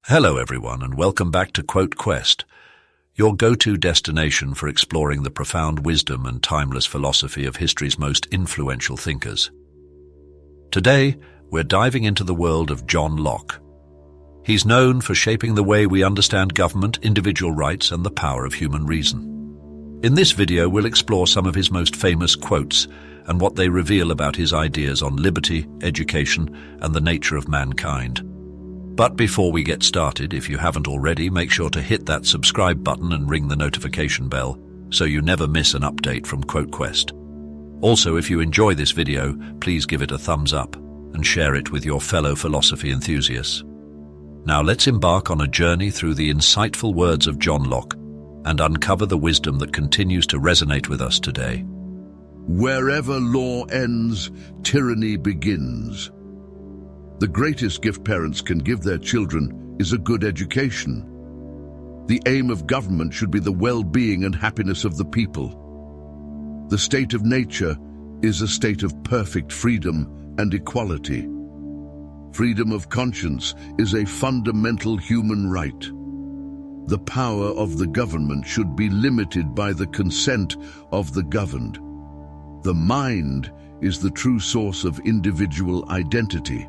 Hello everyone and welcome back to Quote Quest, your go-to destination for exploring the profound wisdom and timeless philosophy of history's most influential thinkers. Today, we're diving into the world of John Locke. He's known for shaping the way we understand government, individual rights, and the power of human reason. In this video, we'll explore some of his most famous quotes and what they reveal about his ideas on liberty, education, and the nature of mankind. But before we get started, if you haven't already, make sure to hit that subscribe button and ring the notification bell so you never miss an update from Quote Quest. Also, if you enjoy this video, please give it a thumbs up and share it with your fellow philosophy enthusiasts. Now let's embark on a journey through the insightful words of John Locke and uncover the wisdom that continues to resonate with us today. Wherever law ends, tyranny begins. The greatest gift parents can give their children is a good education. The aim of government should be the well-being and happiness of the people. The state of nature is a state of perfect freedom and equality. Freedom of conscience is a fundamental human right. The power of the government should be limited by the consent of the governed. The mind is the true source of individual identity.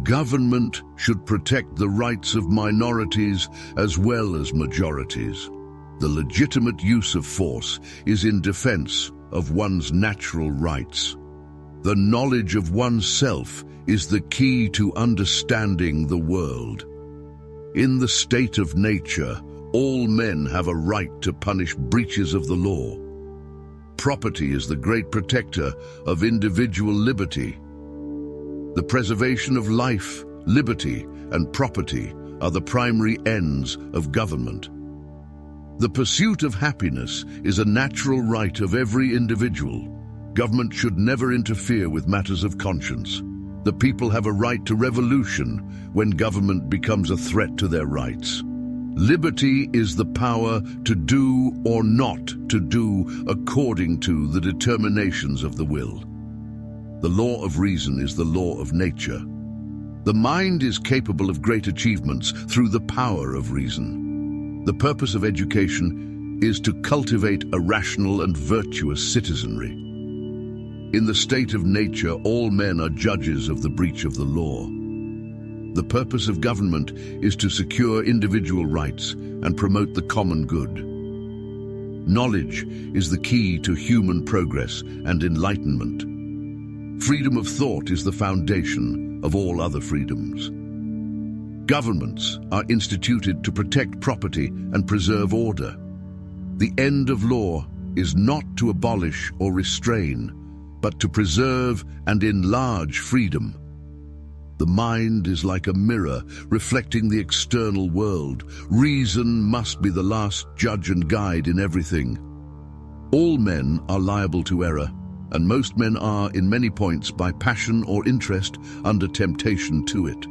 Government should protect the rights of minorities as well as majorities. The legitimate use of force is in defense of one's natural rights. The knowledge of oneself is the key to understanding the world. In the state of nature, all men have a right to punish breaches of the law. Property is the great protector of individual liberty. The preservation of life, liberty, and property are the primary ends of government. The pursuit of happiness is a natural right of every individual. Government should never interfere with matters of conscience. The people have a right to revolution when government becomes a threat to their rights. Liberty is the power to do or not to do according to the determinations of the will. The law of reason is the law of nature. The mind is capable of great achievements through the power of reason. The purpose of education is to cultivate a rational and virtuous citizenry. In the state of nature, all men are judges of the breach of the law. The purpose of government is to secure individual rights and promote the common good. Knowledge is the key to human progress and enlightenment. Freedom of thought is the foundation of all other freedoms. Governments are instituted to protect property and preserve order. The end of law is not to abolish or restrain, but to preserve and enlarge freedom. The mind is like a mirror reflecting the external world. Reason must be the last judge and guide in everything. All men are liable to error, and most men are, in many points, by passion or interest, under temptation to it.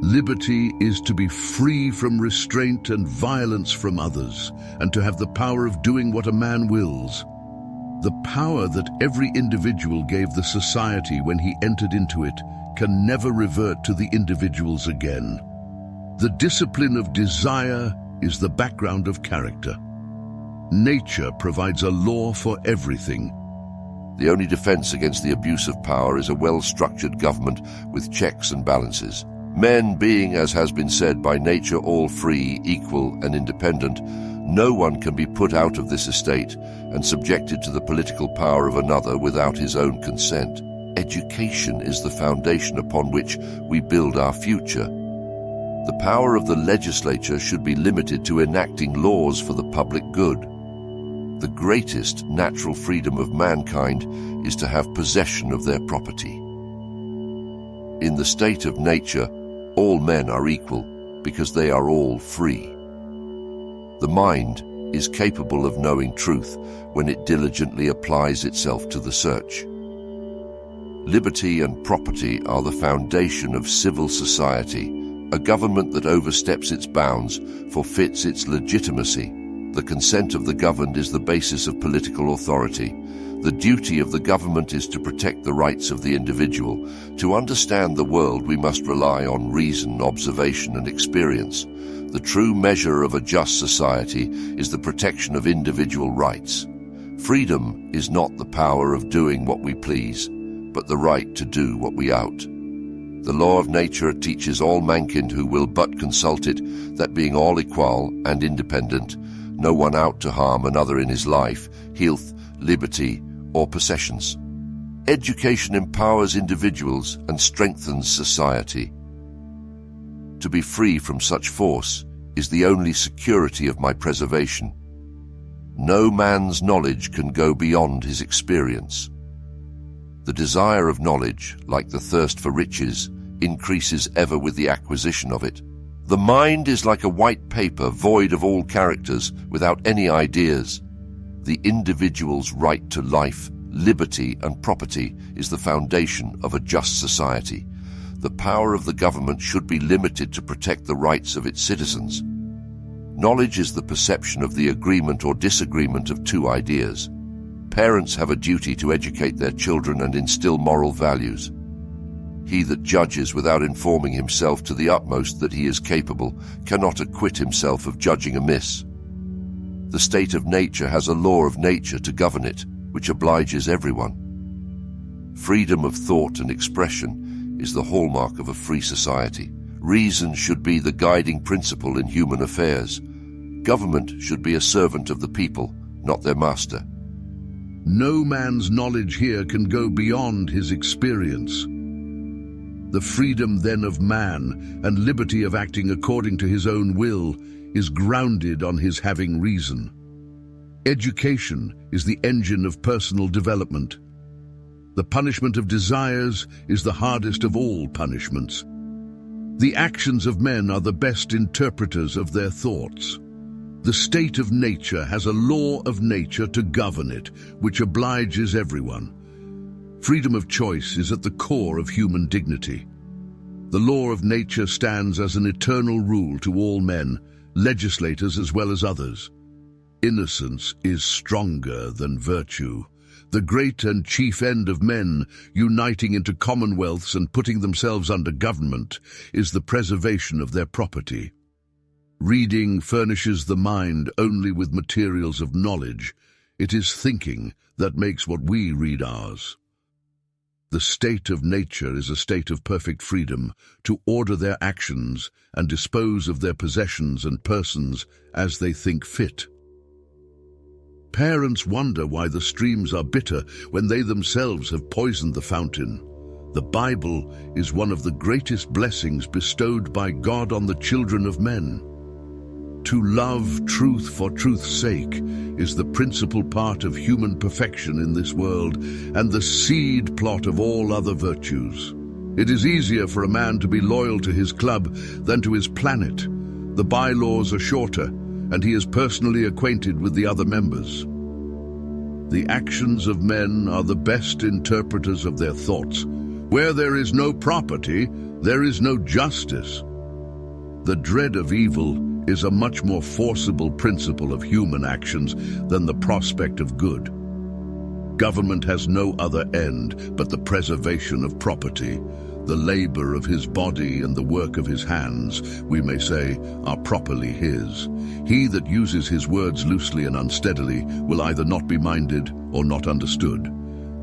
Liberty is to be free from restraint and violence from others, and to have the power of doing what a man wills. The power that every individual gave the society when he entered into it can never revert to the individuals again. The discipline of desire is the background of character. Nature provides a law for everything. The only defense against the abuse of power is a well-structured government with checks and balances. Men being, as has been said, by nature all free, equal, and independent, no one can be put out of this estate and subjected to the political power of another without his own consent. Education is the foundation upon which we build our future. The power of the legislature should be limited to enacting laws for the public good. The greatest natural freedom of mankind is to have possession of their property. In the state of nature, all men are equal because they are all free. The mind is capable of knowing truth when it diligently applies itself to the search. Liberty and property are the foundation of civil society. A government that oversteps its bounds forfeits its legitimacy. The consent of the governed is the basis of political authority. The duty of the government is to protect the rights of the individual. To understand the world, we must rely on reason, observation, and experience. The true measure of a just society is the protection of individual rights. Freedom is not the power of doing what we please, but the right to do what we ought. The law of nature teaches all mankind who will but consult it, that being all equal and independent, no one out to harm another in his life, health, liberty, or possessions. Education empowers individuals and strengthens society. To be free from such force is the only security of my preservation. No man's knowledge can go beyond his experience. The desire of knowledge, like the thirst for riches, increases ever with the acquisition of it. The mind is like a white paper void of all characters, without any ideas. The individual's right to life, liberty, and property is the foundation of a just society. The power of the government should be limited to protect the rights of its citizens. Knowledge is the perception of the agreement or disagreement of two ideas. Parents have a duty to educate their children and instill moral values. He that judges without informing himself to the utmost that he is capable cannot acquit himself of judging amiss. The state of nature has a law of nature to govern it, which obliges everyone. Freedom of thought and expression is the hallmark of a free society. Reason should be the guiding principle in human affairs. Government should be a servant of the people, not their master. No man's knowledge here can go beyond his experience. The freedom then of man and liberty of acting according to his own will is grounded on his having reason. Education is the engine of personal development. The punishment of desires is the hardest of all punishments. The actions of men are the best interpreters of their thoughts. The state of nature has a law of nature to govern it, which obliges everyone. Freedom of choice is at the core of human dignity. The law of nature stands as an eternal rule to all men, legislators as well as others. Innocence is stronger than virtue. The great and chief end of men, uniting into commonwealths and putting themselves under government, is the preservation of their property. Reading furnishes the mind only with materials of knowledge. It is thinking that makes what we read ours. The state of nature is a state of perfect freedom to order their actions and dispose of their possessions and persons as they think fit. Parents wonder why the streams are bitter when they themselves have poisoned the fountain. The Bible is one of the greatest blessings bestowed by God on the children of men. To love truth for truth's sake is the principal part of human perfection in this world and the seed plot of all other virtues. It is easier for a man to be loyal to his club than to his planet. The bylaws are shorter, and he is personally acquainted with the other members. The actions of men are the best interpreters of their thoughts. Where there is no property, there is no justice. The dread of evil is a much more forcible principle of human actions than the prospect of good. Government has no other end but the preservation of property. The labor of his body and the work of his hands, we may say, are properly his. He that uses his words loosely and unsteadily will either not be minded or not understood.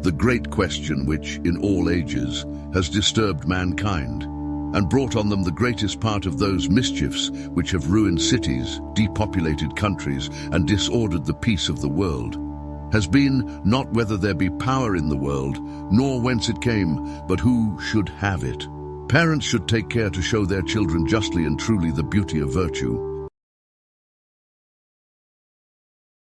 The great question which, in all ages, has disturbed mankind and brought on them the greatest part of those mischiefs which have ruined cities, depopulated countries, and disordered the peace of the world, has been not whether there be power in the world, nor whence it came, but who should have it. Parents should take care to show their children justly and truly the beauty of virtue.